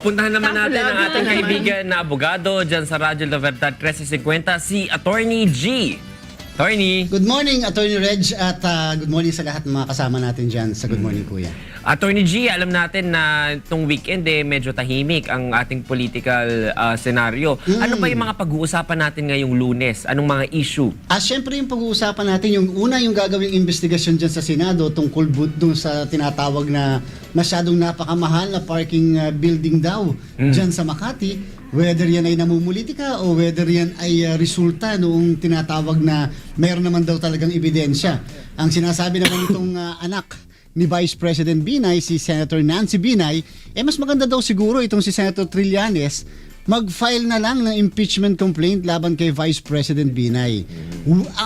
puntahan naman natin ang ating kaibigan na abogado dyan sa Radyo La Verdad 1350, si Attorney G. Attorney. Good morning, Attorney Reg, at good morning sa lahat ng mga kasama natin dyan sa Good Morning Kuya. Attorney G, alam natin na itong weekend medyo tahimik ang ating political senaryo. Ano ba yung mga pag-uusapan natin ngayong Lunes? Anong mga issue? Siyempre yung pag-uusapan natin, yung gagawing investigasyon dyan sa Senado tungkol dun sa tinatawag na masyadong napakamahal na parking building daw dyan sa Makati. Whether yan ay namumulitika o whether yan ay resulta noong tinatawag na mayroon naman daw talagang ebidensya. Ang sinasabi naman itong anak ni Vice President Binay, si Senator Nancy Binay, mas maganda daw siguro itong si Senator Trillanes mag-file na lang ng impeachment complaint laban kay Vice President Binay.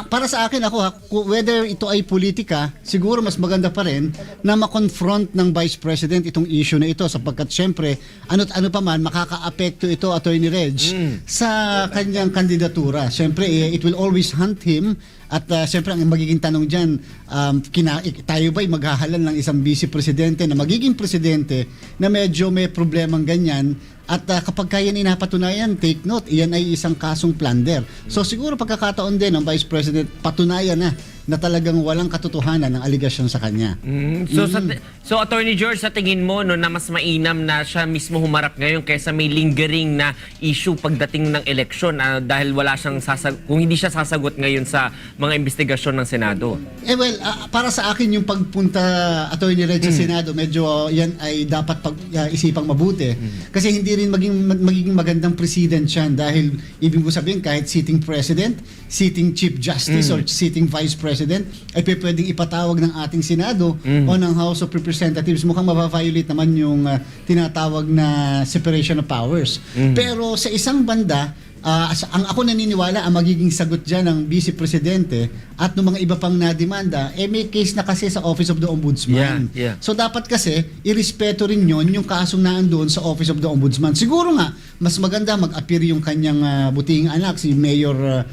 Para sa akin, whether ito ay politika, siguro mas maganda pa rin na makonfront ng Vice President itong issue na ito sapagkat syempre, ano pa man, makaka-apekto ito, Attorney Reg, sa kanyang kandidatura. Syempre, it will always hunt him. At siyempre, ang magiging tanong dyan, tayo ba'y maghahalal ng isang vice presidente na magiging presidente na medyo may problemang ganyan? At kapag kaya inapatunayan, take note, iyan ay isang kasong plunder. So siguro pagkakataon din ng Vice President, patunayan na talagang walang katotohanan ng aligasyon sa kanya. So Attorney George, sa tingin mo na mas mainam na siya mismo humarap ngayon kaysa may lingering na issue pagdating ng eleksyon dahil wala siyang kung hindi siya sasagot ngayon sa mga investigasyon ng Senado? Para sa akin yung pagpunta, Attorney Reg, sa Senado, medyo yan ay dapat isipang mabuti. Kasi hindi rin magiging magandang president siya dahil ibig ko sabihin kahit sitting president, sitting chief justice or sitting vice president ay pwedeng ipatawag ng ating Senado o ng House of Representatives. Mukhang mabaviolate naman yung tinatawag na separation of powers. Pero sa isang banda, ang ako naniniwala ang magiging sagot dyan ng Vice Presidente at ng mga iba pang nademanda, may case na kasi sa Office of the Ombudsman. So dapat kasi, irespeto rin yon yung kasong naandoon sa Office of the Ombudsman. Siguro nga, mas maganda mag-appear yung kanyang butihing anak, si Mayor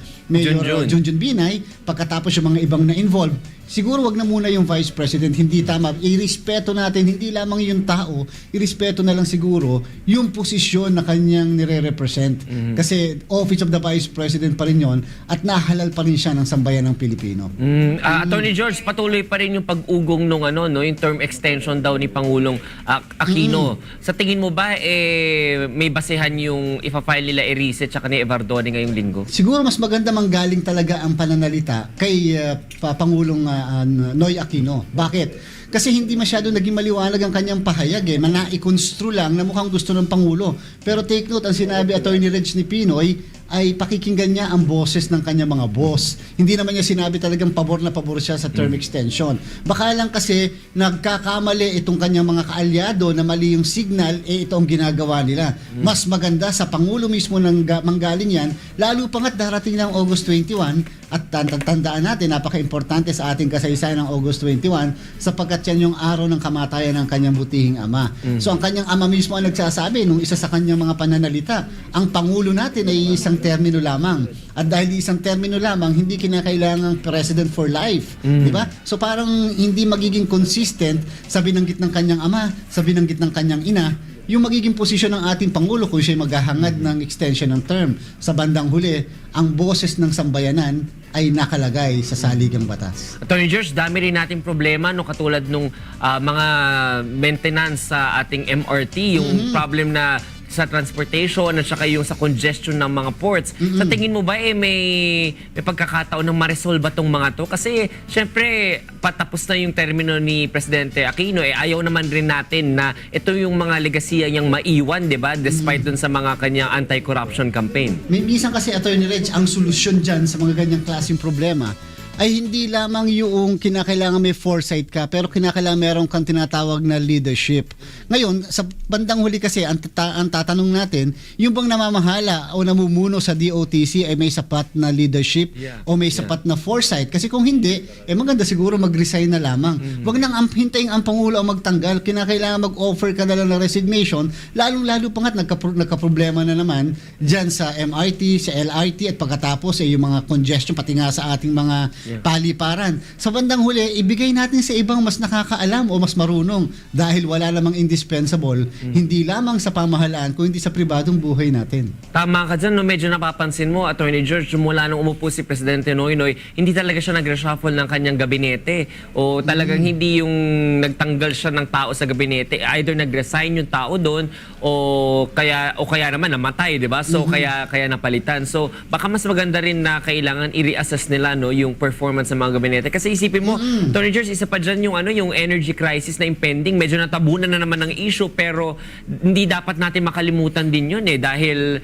Junjun Binay, pagkatapos yung mga ibang na-involve. Siguro wag na muna yung Vice President, hindi tama. Irespeto natin, hindi lamang yung tao, irespeto na lang siguro yung posisyon na kanyang nire-represent. Kasi Office of the Vice President pa rin yun at nahalal pa rin siya ng sambayan ng Pilipino. Attorney George, patuloy pa rin yung pag-ugong nung yung term extension daw ni Pangulong Aquino. Sa tingin mo ba may basehan yung ipa-file nila Erice at ni Evardone ngayong linggo? Siguro mas maganda manggaling talaga ang pananalita kay Pangulong Noy Aquino. Bakit? Kasi hindi masyado naging maliwanag ang kanyang pahayag manaikonstru lang na mukhang gusto ng Pangulo. Pero take note, ang sinabi Attorney Reg ni Pinoy ay pakikinggan niya ang boses ng kanyang mga boss. Hindi naman niya sinabi talagang pabor na pabor siya sa term extension. Baka lang kasi nagkakamali itong kanyang mga kaalyado na mali yung signal, ito ang ginagawa nila. Mas maganda sa Pangulo mismo nang manggaling yan, lalo pa nga't darating ng August 21 at tandaan natin, napaka-importante sa ating kasaysayan ng August 21 sapagkat yan yung araw ng kamatayan ng kanyang butihing ama. So ang kanyang ama mismo ang nagsasabi nung isa sa kanyang mga pananalita, ang Pangulo natin ay isang termino lamang. At dahil isang termino lamang, hindi kinakailangang president for life. Di ba? So parang hindi magiging consistent sa binanggit ng kanyang ama, sa binanggit ng kanyang ina, yung magiging posisyon ng ating Pangulo kung siya maghahangad ng extension ng term. Sa bandang huli, ang boses ng sambayanan ay nakalagay sa saligang batas. Attorney George, dami rin nating problema katulad nung mga maintenance sa ating MRT, yung problem na sa transportation at saka yung sa congestion ng mga ports. Sa tingin mo ba may pagkakataon na ma-resolve ba tong mga to? Kasi syempre patapos na yung termino ni Presidente Aquino, ayaw naman rin natin na ito yung mga legasiya niyang maiwan, di ba? Despite dun sa mga kanyang anti-corruption campaign. Minsan kasi, Attorney Reg, ang solusyon dyan sa mga ganyang klaseng problema ay hindi lamang yung kinakailangan may foresight ka, pero kinakailangan meron kang tinatawag na leadership. Ngayon, sa bandang huli kasi, ang tatanong natin, yung bang namamahala o namumuno sa DOTC ay may sapat na leadership o may sapat na foresight? Kasi kung hindi, maganda siguro mag-resign na lamang. Huwag nang hintayin ang Pangulo ang magtanggal. Kinakailangan mag-offer ka na lang ng resignation, lalong-lalo pa nga't nagka-problema na naman dyan sa MRT, sa LRT, at pagkatapos yung mga congestion, pati nga sa ating mga paliparan. Sa bandang huli, ibigay natin sa ibang mas nakakaalam o mas marunong dahil wala namang indispensable, hindi lamang sa pamahalaan, kundi sa pribadong buhay natin. Tama ka dyan, no? Medyo napapansin mo, Attorney George, mula nung umupo si Presidente Noynoy, hindi talaga siya nag-reshuffle ng kanyang gabinete o talagang hindi yung nagtanggal siya ng tao sa gabinete. Either nag-resign yung tao doon o kaya naman namatay, di ba? So kaya napalitan. So baka mas maganda rin na kailangan i-reassess nila, no, yung performance ng mga gabinete. Kasi isipin mo, Attorney George, isa pa dyan yung energy crisis na impending. Medyo natabunan na naman ng issue pero hindi dapat natin makalimutan din yun dahil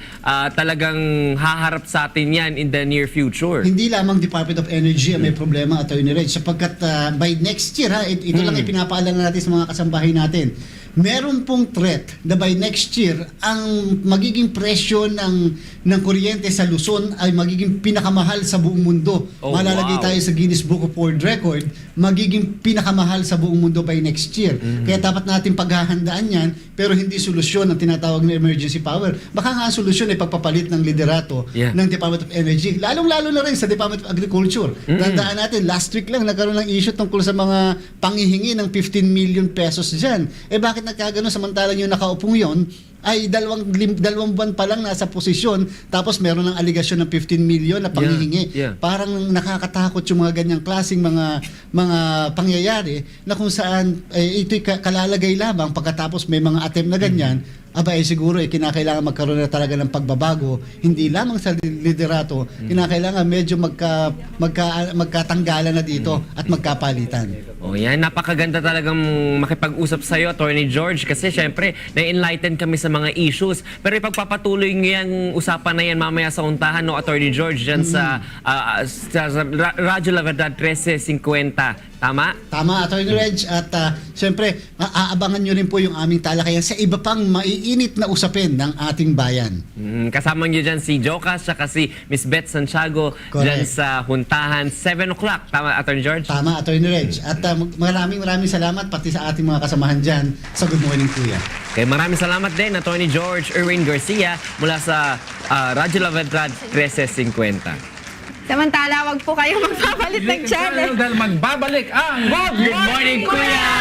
talagang haharap sa atin yan in the near future. Hindi lamang Department of Energy ang may problema, Attorney Reg, sapagkat by next year, ito lang ipinapaalala natin sa mga kasambahay natin. Meron pong threat na by next year, ang magiging presyo ng kuryente sa Luzon ay magiging pinakamahal sa buong mundo. Oh, Malalagay wow. tayo sa Guinness Book of World Record, magiging pinakamahal sa buong mundo by next year. Kaya dapat natin paghahandaan yan, pero hindi solusyon ang tinatawag na emergency power. Baka nga ang solusyon ay pagpapalit ng liderato ng Department of Energy. Lalong-lalo na rin sa Department of Agriculture. Tandaan natin, last week lang nagkaroon ng issue tungkol sa mga panghihingi ng 15 million pesos dyan. Bakit nagkagano samantalang yung nakaupong yon ay dalawang buwan pa lang nasa posisyon tapos meron ng aligasyon ng 15 million na panghihingi. Parang nakakatakot yung mga ganyang klaseng mga pangyayari na kung saan ito'y kalalagay lamang pagkatapos may mga attempt na ganyan, siguro kinakailangan magkaroon na talaga ng pagbabago, hindi lamang sa liderato, kinakailangan medyo magkatanggalan na dito at magkapalitan. Yan, napakaganda talagang makipag-usap sa iyo, Attorney George, kasi syempre na-enlighten kami sa mga issues. Pero ipagpapatuloy niyo yung usapan na yan mamaya sa untahan, no, Attorney George, dyan sa Radyo La Verdad 1350. Tama? Tama, Attorney Reg. At syempre, aabangan nyo rin po yung aming talakayan sa iba pang maiinit na usapin ng ating bayan. Kasama nyo dyan si Jocas at si Miss Beth Santiago dyan sa Huntahan, 7 o'clock. Tama, Attorney George? Tama, Attorney Reg. At maraming salamat pati sa ating mga kasamahan dyan sa Good Morning Kuya. Okay, maraming salamat din, Attorney George Erwin Garcia mula sa Radyo La Verdad 1350. Samantala, wag po kayo magpapalit ng channel. Dahil magbabalik ang Good morning, Kuya!